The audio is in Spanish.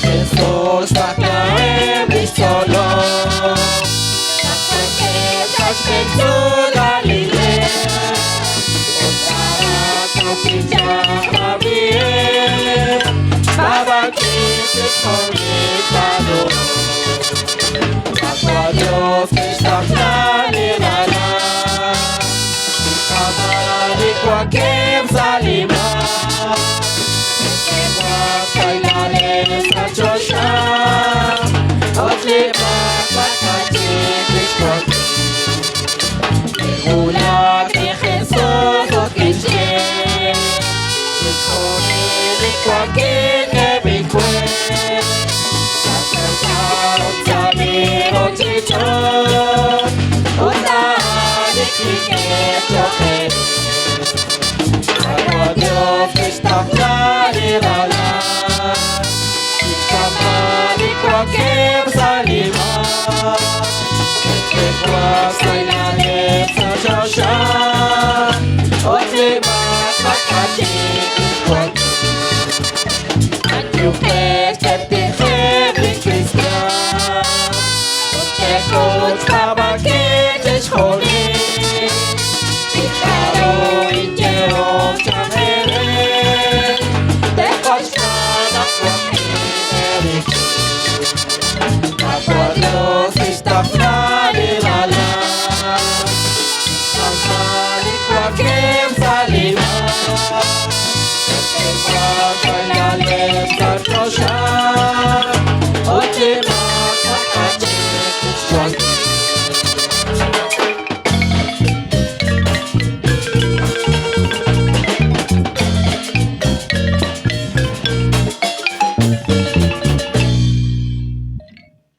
Jesús va a caer solo. Las profetas de tu Galilea otra bien. Baba Cristo conectado. Bajo a Dios que está planeará. Amar cualquier salima. Dios está planeará. Escapar de cualquier salida. Que pasa y la neta ya. Oye,